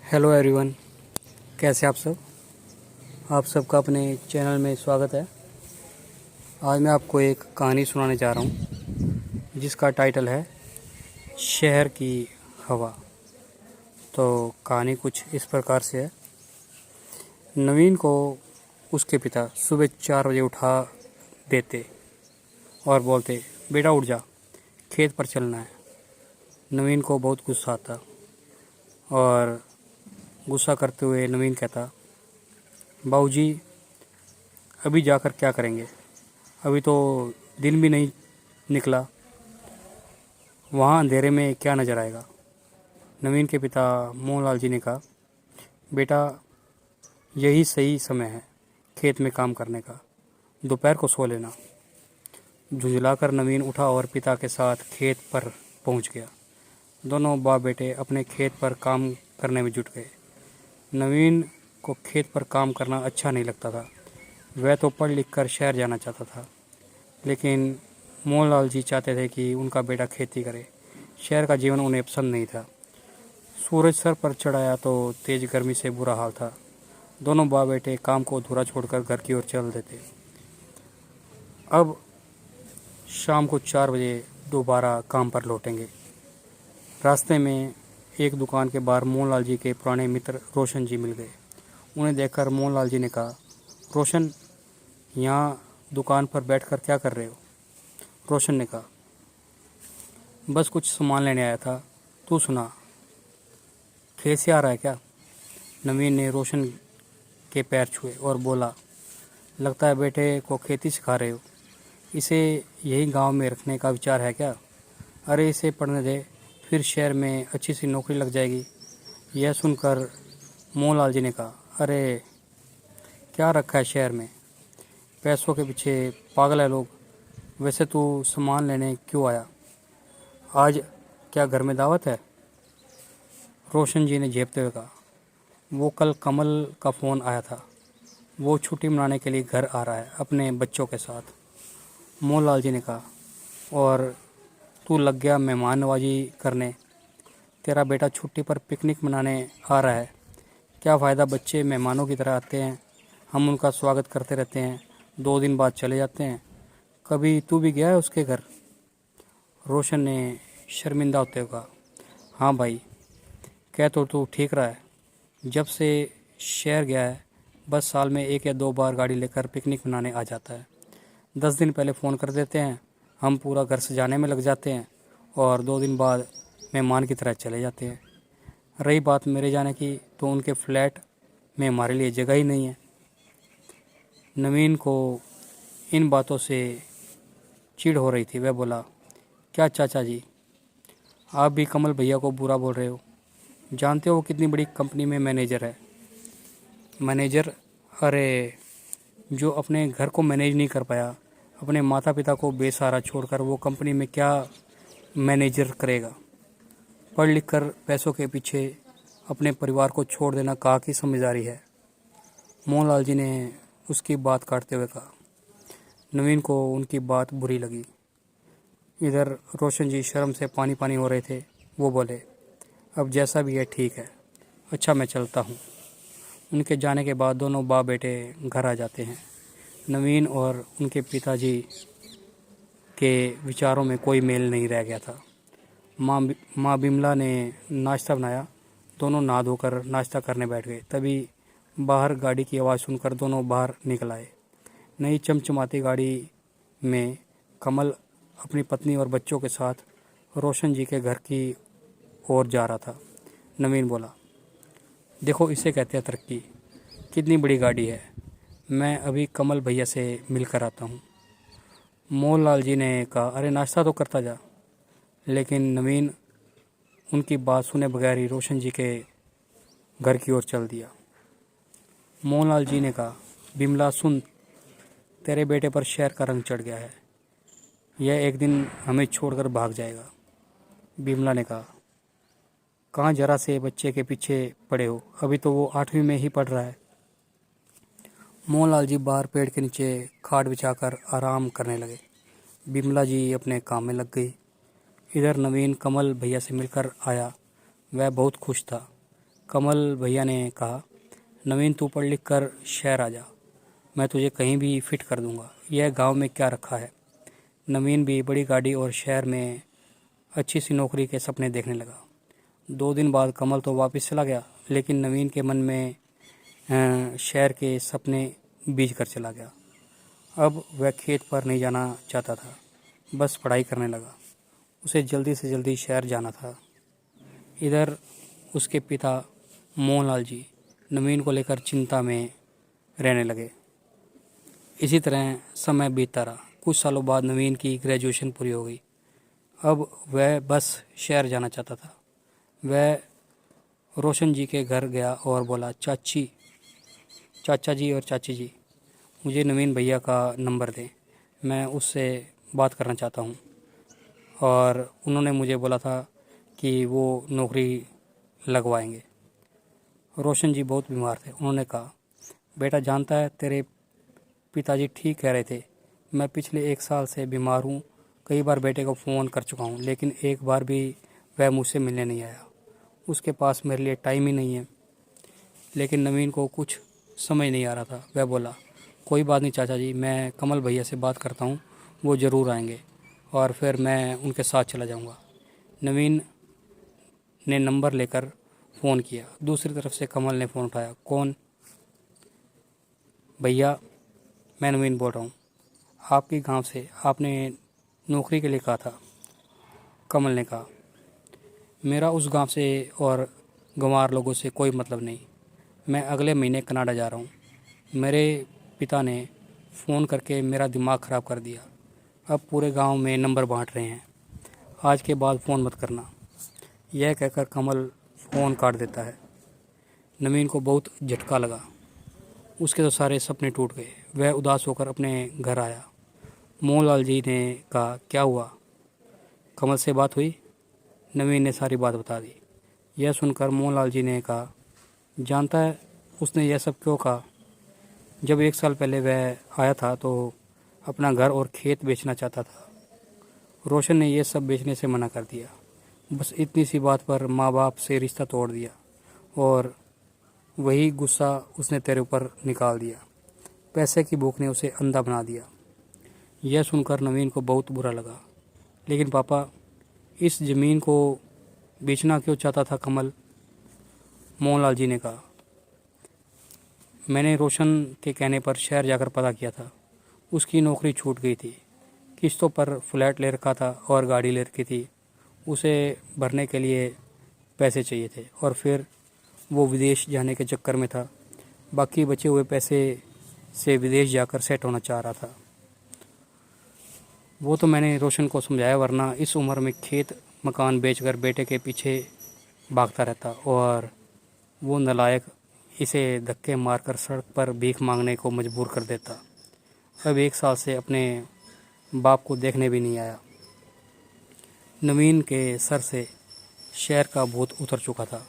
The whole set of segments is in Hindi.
हेलो एवरीवन, कैसे आप सब। आप सबका अपने चैनल में स्वागत है। आज मैं आपको एक कहानी सुनाने जा रहा हूँ जिसका टाइटल है शहर की हवा। तो कहानी कुछ इस प्रकार से है। नवीन को उसके पिता सुबह 4 बजे उठा देते और बोलते, बेटा उठ जा, खेत पर चलना है। नवीन को बहुत गुस्सा आता और गुस्सा करते हुए नवीन कहता, बाबूजी अभी जाकर क्या करेंगे, अभी तो दिन भी नहीं निकला, वहाँ अंधेरे में क्या नज़र आएगा। नवीन के पिता मोहनलाल जी ने कहा, बेटा यही सही समय है खेत में काम करने का, दोपहर को सो लेना। झुंझलाकर नवीन उठा और पिता के साथ खेत पर पहुंच गया। दोनों बाप बेटे अपने खेत पर काम करने में जुट गए। नवीन को खेत पर काम करना अच्छा नहीं लगता था। वह तो पढ़ लिख कर शहर जाना चाहता था, लेकिन मोहनलाल जी चाहते थे कि उनका बेटा खेती करे। शहर का जीवन उन्हें पसंद नहीं था। सूरज सर पर चढ़ आया तो तेज गर्मी से बुरा हाल था। दोनों बाप बेटे काम को अधूरा छोड़कर घर की ओर चल देते। अब शाम को 4 बजे दोबारा काम पर लौटेंगे। रास्ते में एक दुकान के बाहर मोहनलाल जी के पुराने मित्र रोशन जी मिल गए। उन्हें देखकर मोहनलाल जी ने कहा, रोशन, यहाँ दुकान पर बैठकर क्या कर रहे हो। रोशन ने कहा, बस कुछ सामान लेने आया था, तू सुना, खेत से आ रहा है क्या। नवीन ने रोशन के पैर छुए और बोला, लगता है बेटे को खेती सिखा रहे हो, इसे यही गांव में रखने का विचार है क्या। अरे इसे पढ़ने दे, फिर शहर में अच्छी सी नौकरी लग जाएगी। यह सुनकर मोहनलाल जी ने कहा, अरे क्या रखा है शहर में, पैसों के पीछे पागल है लोग। वैसे तू सामान लेने क्यों आया, आज क्या घर में दावत है। रोशन जी ने झेपते हुए कहा, वो कल कमल का फ़ोन आया था, वो छुट्टी मनाने के लिए घर आ रहा है अपने बच्चों के साथ। मोहनलाल जी ने कहा, और तू लग गया मेहमान नवाजी करने। तेरा बेटा छुट्टी पर पिकनिक मनाने आ रहा है, क्या फ़ायदा। बच्चे मेहमानों की तरह आते हैं, हम उनका स्वागत करते रहते हैं, 2 दिन बाद चले जाते हैं। कभी तू भी गया है उसके घर। रोशन ने शर्मिंदा होते हुए कहा, हाँ भाई, कह तो तू ठीक रहा है। जब से शहर गया है बस साल में 1 या 2 बार गाड़ी लेकर पिकनिक मनाने आ जाता है। 10 दिन पहले फ़ोन कर देते हैं, हम पूरा घर सजाने में लग जाते हैं और 2 दिन बाद मेहमान की तरह चले जाते हैं। रही बात मेरे जाने की, तो उनके फ्लैट में हमारे लिए जगह ही नहीं है। नवीन को इन बातों से चिढ़ हो रही थी। वह बोला, क्या चाचा जी, आप भी कमल भैया को बुरा बोल रहे हो। जानते हो वो कितनी बड़ी कंपनी में मैनेजर है। मैनेजर, अरे जो अपने घर को मैनेज नहीं कर पाया, अपने माता पिता को बेसहारा छोड़कर वो कंपनी में क्या मैनेजर करेगा। पढ़ लिख कर पैसों के पीछे अपने परिवार को छोड़ देना कहाँ की समझदारी है। मोहनलाल जी ने उसकी बात काटते हुए कहा। नवीन को उनकी बात बुरी लगी। इधर रोशन जी शर्म से पानी पानी हो रहे थे। वो बोले, अब जैसा भी है ठीक है, अच्छा मैं चलता हूँ। उनके जाने के बाद दोनों बाप बेटे घर आ जाते हैं। नवीन और उनके पिताजी के विचारों में कोई मेल नहीं रह गया था। माँ बिमला ने नाश्ता बनाया। दोनों नहा धोकर नाश्ता करने बैठ गए। तभी बाहर गाड़ी की आवाज़ सुनकर दोनों बाहर निकल आए। नई चमचमाती गाड़ी में कमल अपनी पत्नी और बच्चों के साथ रोशन जी के घर की ओर जा रहा था। नवीन बोला, देखो इसे कहते हैं तरक्की, कितनी बड़ी गाड़ी है। मैं अभी कमल भैया से मिलकर आता हूँ। मोहनलाल जी ने कहा, अरे नाश्ता तो करता जा। लेकिन नवीन उनकी बात सुने बगैर ही रोशन जी के घर की ओर चल दिया। मोहनलाल जी ने कहा, बिमला सुन, तेरे बेटे पर शहर का रंग चढ़ गया है, यह एक दिन हमें छोड़कर भाग जाएगा। बिमला ने कहा, कहाँ जरा से बच्चे के पीछे पड़े हो, अभी तो वो 8वीं में ही पढ़ रहा है। मोहनलाल जी बाहर पेड़ के नीचे खाट बिछाकर आराम करने लगे। बिमला जी अपने काम में लग गई। इधर नवीन कमल भैया से मिलकर आया। वह बहुत खुश था। कमल भैया ने कहा, नवीन तू पढ़ लिख कर शहर आ जा, मैं तुझे कहीं भी फिट कर दूंगा। यह गांव में क्या रखा है। नवीन भी बड़ी गाड़ी और शहर में अच्छी सी नौकरी के सपने देखने लगा। 2 दिन बाद कमल तो वापस चला गया, लेकिन नवीन के मन में शहर के सपने बीज कर चला गया। अब वह खेत पर नहीं जाना चाहता था, बस पढ़ाई करने लगा। उसे जल्दी से जल्दी शहर जाना था। इधर उसके पिता मोहनलाल जी नवीन को लेकर चिंता में रहने लगे। इसी तरह समय बीतता रहा। कुछ सालों बाद नवीन की ग्रेजुएशन पूरी हो गई। अब वह बस शहर जाना चाहता था। वह रोशन जी के घर गया और बोला, चाचा जी और चाची जी, मुझे नवीन भैया का नंबर दें, मैं उससे बात करना चाहता हूँ। और उन्होंने मुझे बोला था कि वो नौकरी लगवाएंगे। रोशन जी बहुत बीमार थे। उन्होंने कहा, बेटा जानता है तेरे पिताजी ठीक कह रहे थे, मैं पिछले 1 साल से बीमार हूँ। कई बार बेटे को फ़ोन कर चुका हूँ, लेकिन एक बार भी वह मुझसे मिलने नहीं आया। उसके पास मेरे लिए टाइम ही नहीं है। लेकिन नवीन को कुछ समझ नहीं आ रहा था। वह बोला, कोई बात नहीं चाचा जी, मैं कमल भैया से बात करता हूँ, वो ज़रूर आएंगे और फिर मैं उनके साथ चला जाऊँगा। नवीन ने नंबर लेकर फ़ोन किया। दूसरी तरफ से कमल ने फ़ोन उठाया। कौन? भैया, मैं नवीन बोल रहा हूँ, आपके गांव से। आपने नौकरी के लिए कहा था। कमल ने कहा, मेरा उस गांव से और गंवार लोगों से कोई मतलब नहीं। मैं अगले महीने कनाडा जा रहा हूँ। मेरे पिता ने फ़ोन करके मेरा दिमाग ख़राब कर दिया। अब पूरे गांव में नंबर बांट रहे हैं। आज के बाद फ़ोन मत करना। यह कहकर कमल फ़ोन काट देता है। नवीन को बहुत झटका लगा। उसके तो सारे सपने टूट गए। वह उदास होकर अपने घर आया। मोहनलाल जी ने कहा, क्या हुआ, कमल से बात हुई? नवीन ने सारी बात बता दी। यह सुनकर मोहनलाल जी ने कहा, जानता है उसने यह सब क्यों कहा? जब 1 साल पहले वह आया था तो अपना घर और खेत बेचना चाहता था। रोशन ने यह सब बेचने से मना कर दिया। बस इतनी सी बात पर माँ बाप से रिश्ता तोड़ दिया और वही गुस्सा उसने तेरे ऊपर निकाल दिया। पैसे की भूख ने उसे अंधा बना दिया। यह सुनकर नवीन को बहुत बुरा लगा। लेकिन पापा, इस ज़मीन को बेचना क्यों चाहता था कमल? मोहनलाल जी ने कहा, मैंने रोशन के कहने पर शहर जाकर पता किया था। उसकी नौकरी छूट गई थी, किस्तों पर फ्लैट ले रखा था और गाड़ी ले रखी थी। उसे भरने के लिए पैसे चाहिए थे और फिर वो विदेश जाने के चक्कर में था। बाकी बचे हुए पैसे से विदेश जाकर सेट होना चाह रहा था। वो तो मैंने रोशन को समझाया, वरना इस उम्र में खेत मकान बेचकर बेटे के पीछे भागता रहता और वो नालायक इसे धक्के मारकर सड़क पर भीख मांगने को मजबूर कर देता। अब 1 साल से अपने बाप को देखने भी नहीं आया। नवीन के सर से शहर का भूत उतर चुका था।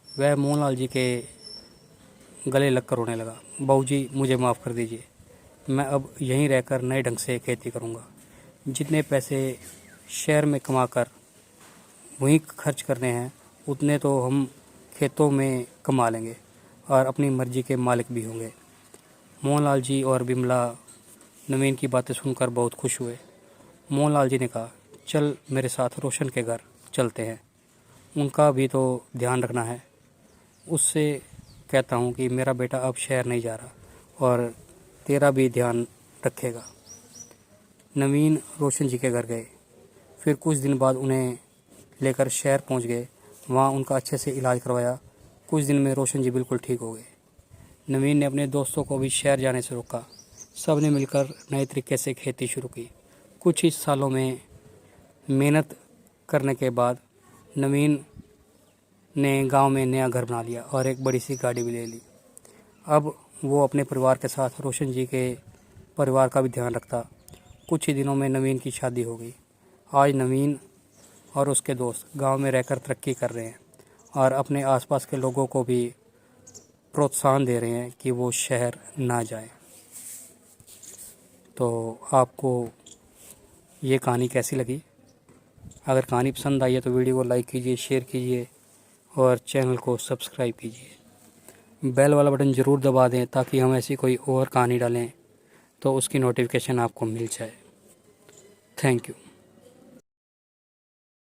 वह मोहनलाल जी के गले लगकर रोने लगा। बाबूजी, मुझे माफ़ कर दीजिए। मैं अब यहीं रहकर नए ढंग से खेती करूँगा। जितने पैसे शहर में कमाकर वहीं खर्च करने हैं, उतने तो हम खेतों में कमा लेंगे और अपनी मर्जी के मालिक भी होंगे। मोहनलाल जी और बिमला नवीन की बातें सुनकर बहुत खुश हुए। मोहनलाल जी ने कहा, चल मेरे साथ रोशन के घर चलते हैं, उनका भी तो ध्यान रखना है। उससे कहता हूँ कि मेरा बेटा अब शहर नहीं जा रहा और तेरा भी ध्यान रखेगा। नवीन रोशन जी के घर गए। फिर कुछ दिन बाद उन्हें लेकर शहर पहुँच गए। वहाँ उनका अच्छे से इलाज करवाया। कुछ दिन में रोशन जी बिल्कुल ठीक हो गए। नवीन ने अपने दोस्तों को भी शहर जाने से रोका। सब ने मिलकर नए तरीके से खेती शुरू की। कुछ ही सालों में मेहनत करने के बाद नवीन ने गांव में नया घर बना लिया और एक बड़ी सी गाड़ी भी ले ली। अब वो अपने परिवार के साथ रोशन जी के परिवार का भी ध्यान रखता। कुछ ही दिनों में नवीन की शादी हो गई। आज नवीन और उसके दोस्त गांव में रहकर तरक्की कर रहे हैं और अपने आसपास के लोगों को भी प्रोत्साहन दे रहे हैं कि वो शहर ना जाएं। तो आपको ये कहानी कैसी लगी? अगर कहानी पसंद आई है तो वीडियो को लाइक कीजिए, शेयर कीजिए और चैनल को सब्सक्राइब कीजिए। बेल वाला बटन ज़रूर दबा दें ताकि हम ऐसी कोई और कहानी डालें तो उसकी नोटिफिकेशन आपको मिल जाए। Thank you.